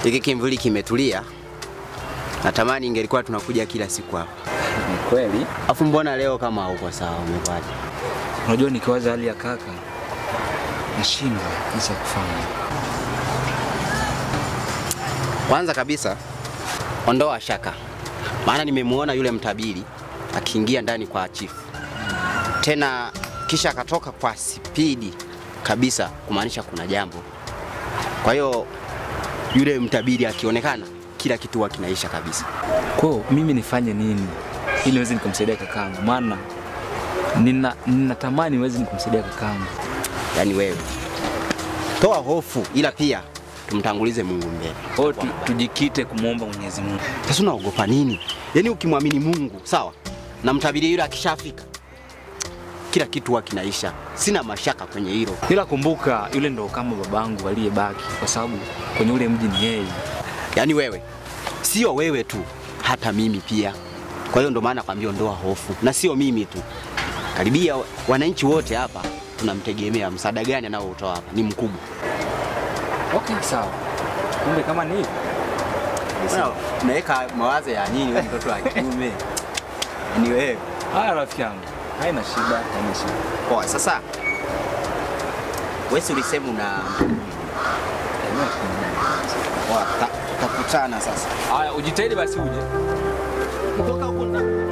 Hiki kimvuli kimetulia. Natamani ingelikuwa tunakuja kila siku hapa. Ni kweli? Afu mbona leo kama hauko sawa umekwaje? Unajua nikiwaza hali ya kaka nashindwa jinsi ya kufanya. Kwanza kabisa ondoa shaka. Maana nimemuona yule mtabiri akiingia ndani kwa chifu. Tena kisha akatoka kwa spidi kabisa kumaanisha kuna jambo. Kwa hiyo yule mtabiri akionekana kila kitu huwa kinaisha kabisa. Kwa mimi nifanye nini ili niweze nikamsaidia kakangu? Maana ninatamani niweze nikamsaidia kakangu. Yaani wewe toa hofu ila pia tumtangulize Mungu mbele. Tujikite kumuomba Mwenyezi Mungu. Sasa unaogopa nini? Yaani ukimwamini Mungu, sawa? Na mtabiri yule akishafika kila kitu huwa kinaisha. Sina mashaka kwenye hilo. Ila kumbuka yule ndo kama babangu aliyebaki kwa sababu kwenye ule mji ni yeye. Yaani wewe sio wewe tu, hata mimi pia. Kwa hiyo ndo maana nakwambia ondoa hofu. Na sio mimi tu. Karibia wananchi wote hapa tunamtegemea. Msaada gani anaotoa hapa ni mkubwa. Okay, sawa. Kumbe kama ni hivi. Unaweka mawazo ya nini wewe mtoto wa kiume? Ni wewe. Haya rafiki yangu. Haina shida, haina shida. Poa, sasa wewe ulisema una poa, tutakutana sasa. Haya, ujitahidi basi uje. Kutoka huko ndani.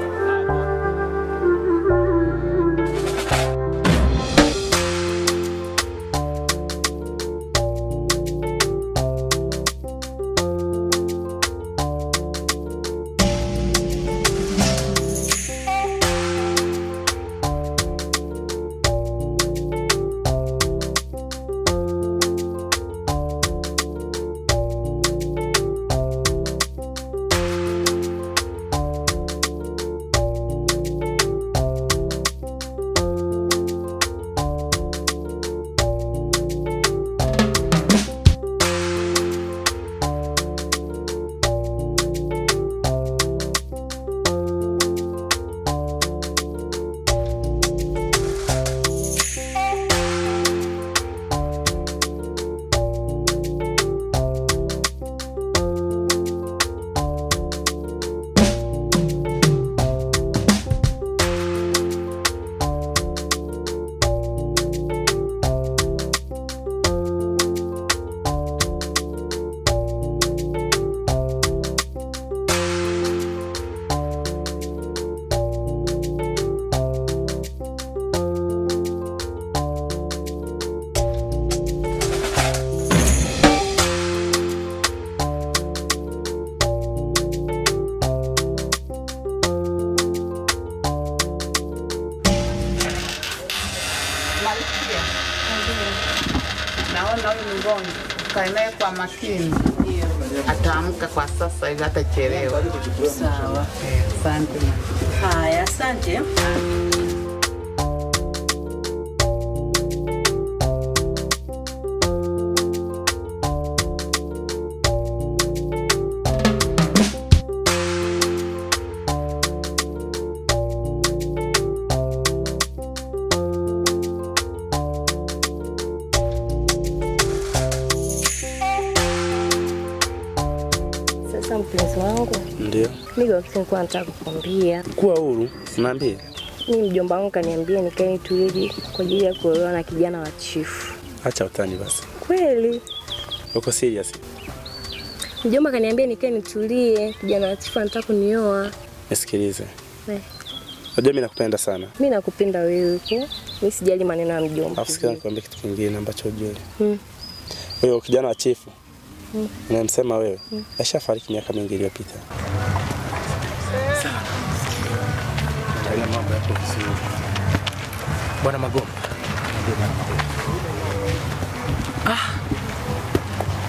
Naona huyu mgonjwa kae naye kwa makini. Ataamka kwa sasa ili hatachelewa. Sawa. Asante. Haya, asante. Mpenzi wangu. Ndio. Mimi nilikuwa nataka kukwambia. Kuwa huru, niambie. Mimi mjomba wangu kaniambia nikae tulivu kwa ajili ya kuolewa na kijana wa chifu. Acha utani basi. Kweli? Uko serious? Mjomba kaniambia nikae nitulie, kijana wa chifu anataka kunioa. Nisikilize. Unajua mimi nakupenda sana. Mimi nakupenda wewe tu. Mimi sijali maneno ya mjomba. Afusikia nikwambia kitu kingine ambacho hujui. Wewe kijana wa chifu. Unamsema wewe. Ashafariki miaka mingi iliyopita. Sana. Ndio mambo yako vizuri. Bwana Magomba.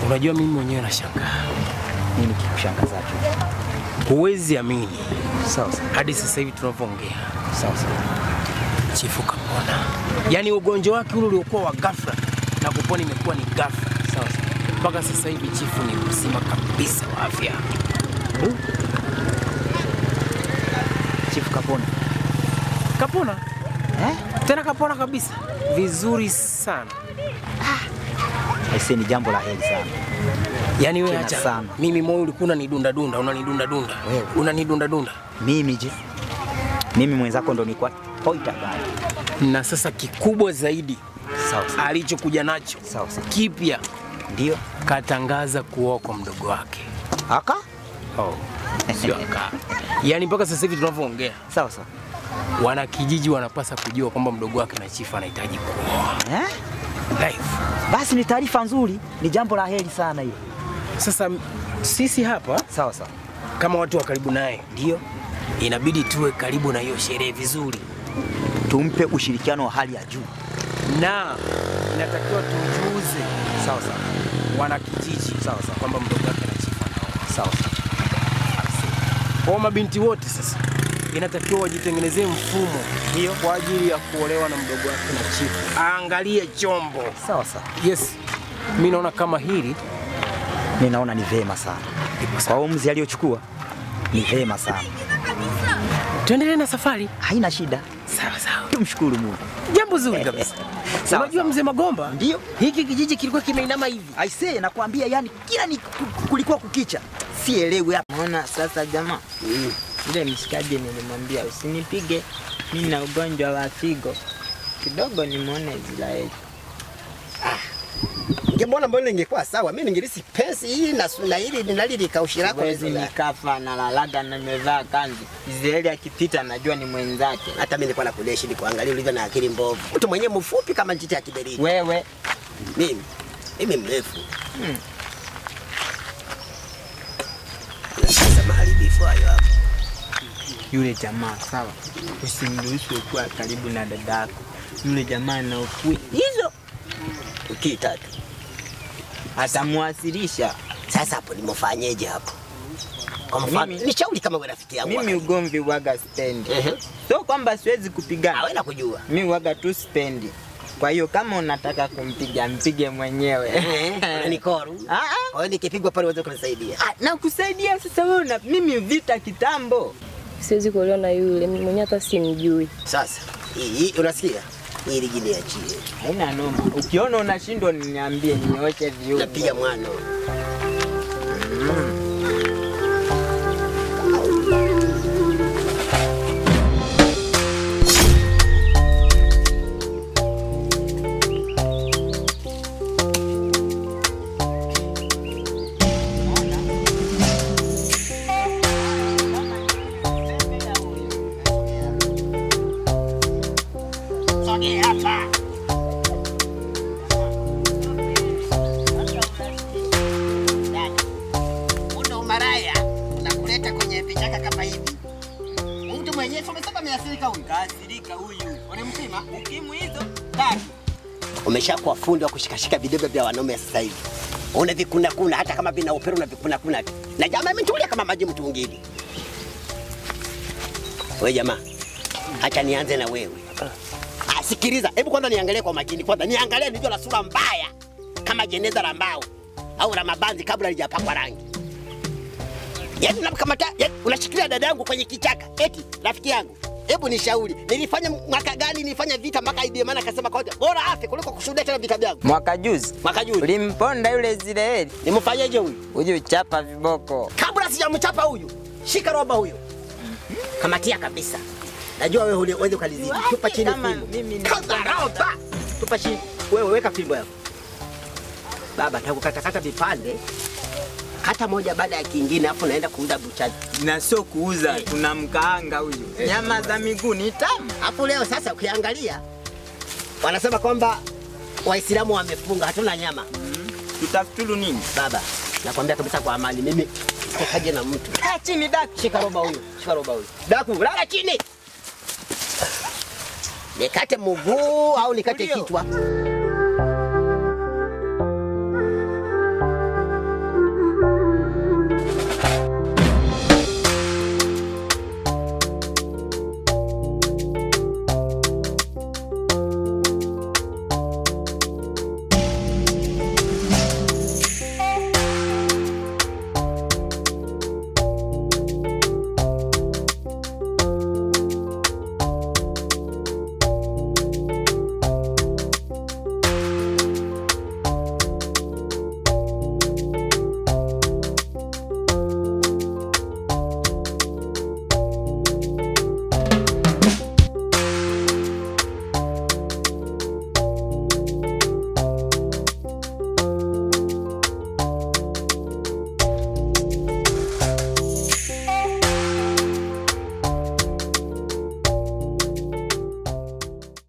Unajua mimi mwenyewe nashangaa. Nini kikushangazacho? Huwezi amini. Sawa. Hadi sasa hivi tunavyoongea. Sawa. Chifu kapona. Yaani ugonjwa wake ule uliokuwa wa ghafla na kupona imekuwa ni ghafla. Sawa. Mpaka sasa hivi chifu ni mzima kabisa wa afya. Chifu kapona. Kapona? Tena kapona kabisa. Vizuri sana. Aisee, ni jambo la heri sana. Yaani wewe Tena acha. sana. Mimi moyo ulikuwa unanidunda dunda, unanidunda dunda. Wewe. Unanidunda dunda. Mimi je? Mimi mwenzako ndo nilikuwa poita gani? Na sasa kikubwa zaidi Sawa sawa. alichokuja nacho Sawa sawa. kipya, Ndio. katangaza kuoa kwa mdogo wake. Aka? Oh. Sio aka. Yaani mpaka sasa hivi tunavyoongea, Sawa sawa. wana kijiji wanapasa kujua kwamba mdogo wake na chifu anahitaji kuoa. Eh? Live. Basi ni taarifa nzuri, ni jambo la heri sana hiyo. Sasa sisi hapa Sawa sawa. kama watu wa karibu naye, Ndio. inabidi tuwe karibu na hiyo sherehe vizuri, Tumpe ushirikiano wa hali ya juu. na inatakiwa tujuze Sawa sawa. wana kijiji Sawa sawa. kwamba mdogo wake na chifu anaoa. Sawa sawa. Kwa mabinti wote sasa inatakiwa wajitengenezee mfumo hiyo kwa ajili ya kuolewa na mdogo wake na chifu. Aangalie chombo. Sawa sawa. Yes. Mimi naona kama hili Mimi naona ni vema sana. Kwa uamuzi aliochukua ni vema sana. tuendelee na safari. Haina shida. Sawa sawa. Tumshukuru Mungu. Jambo zuri kabisa. Sawa, Unajua sawa. mzee Magomba? Ndio. Hiki kijiji kilikuwa kimeinama hivi. Aisee, nakwambia yani kila ni kulikuwa kukicha. Sielewi hapa. Unaona sasa jamaa, yule mshikaji nilimwambia usinipige, mimi na ugonjwa wa figo kidogo, nimuone Israeli. Ningemwona mbona ingekuwa sawa, mimi ningelisi pesi hii na hili ninalili kaushirako Wezi nikafa na lalaga na nimevaa kanzu. Israeli akipita najua ni mwenzake. hata mimi nilikuwa nakuleshi ni kuangalia ulivyo na akili mbovu. Mtu mwenyewe mfupi kama njiti ya kiberiti. Wewe Mimi mrefu. Sasa maharibifu hayo hapo. yule jamaa sawa, usimruhusu kuwa karibu na dadako. Yule jamaa na ukui hizo Ukitatu. atamwasilisha. Sasa hapo nimfanyeje hapo? Kwa mfano, Mimi- ni shauri kama wewe rafiki yangu. Mimi ugomvi waga stendi. Ehe. So kwamba siwezi kupigana. Wewe nakujua. Mimi waga tu stendi. Kwa hiyo kama unataka kumpiga mpige mwenyewe. Unanikoru. Kwa hiyo nikipigwa pale uweze kunisaidia. Na kusaidia sasa wewe na mimi vita kitambo. Siwezi kuolewa na yule, mimi mwenyewe hata simjui. Sasa, hii unasikia? Hii ligi niachie. Haina noma. Ukiona unashindwa niambie nioshe viungo. Napiga mwano. Maraya unakuleta kwenye vichaka kama hivi. Mtu mwenyewe umesema ameathirika huyu. Kaathirika huyu. Unamsema? Ukimwi hizo. Tatu. Umeshakuwa fundi wa kushikashika videbe vya wanaume sasa hivi. Una vikuna kuna hata kama vina upero na vikuna kuna. Na jamaa ametulia kama maji mtungini. Wewe jamaa, acha nianze na wewe. Sikiliza, hebu kwanza niangalie kwa makini kwanza. Niangalie nijua la sura mbaya kama jeneza la mbao au la mabanzi kabla halijapakwa rangi. Yaani unamkamata, unashikilia dada yangu kwenye kichaka. Eti rafiki yangu, hebu nishauri. Nilifanya mwaka gani nilifanya vita mpaka Idi Amin akasema kwa bora afe kuliko kushuhudia tena vita vyangu. Mwaka juzi. Mwaka juzi. Ulimponda yule Israeli. Nimfanyaje huyu? Uje uchapa viboko. Kabla sijamchapa huyu, shika roba huyo. Kamatia kabisa. Najua wewe huwezi ukalizidi. Tupa chini fimbo. Kaza roba. Tupa chini. Wewe weka fimbo yako. Baba takukatakata vipande. Kata moja baada ya kingine afu naenda kuuza buchani. Na sio kuuza, tunamkaanga huyu. Nyama za miguu ni tamu. Hapo leo sasa ukiangalia wanasema kwamba Waislamu wamefunga hatuna nyama. Tutafutulu nini? Baba, nakwambia kabisa kwa amani mimi sikaje na mtu. Kaa chini Daku. Shika roba huyo. Shika roba huyo. Daku, lala chini. Nikate mguu au nikate kichwa?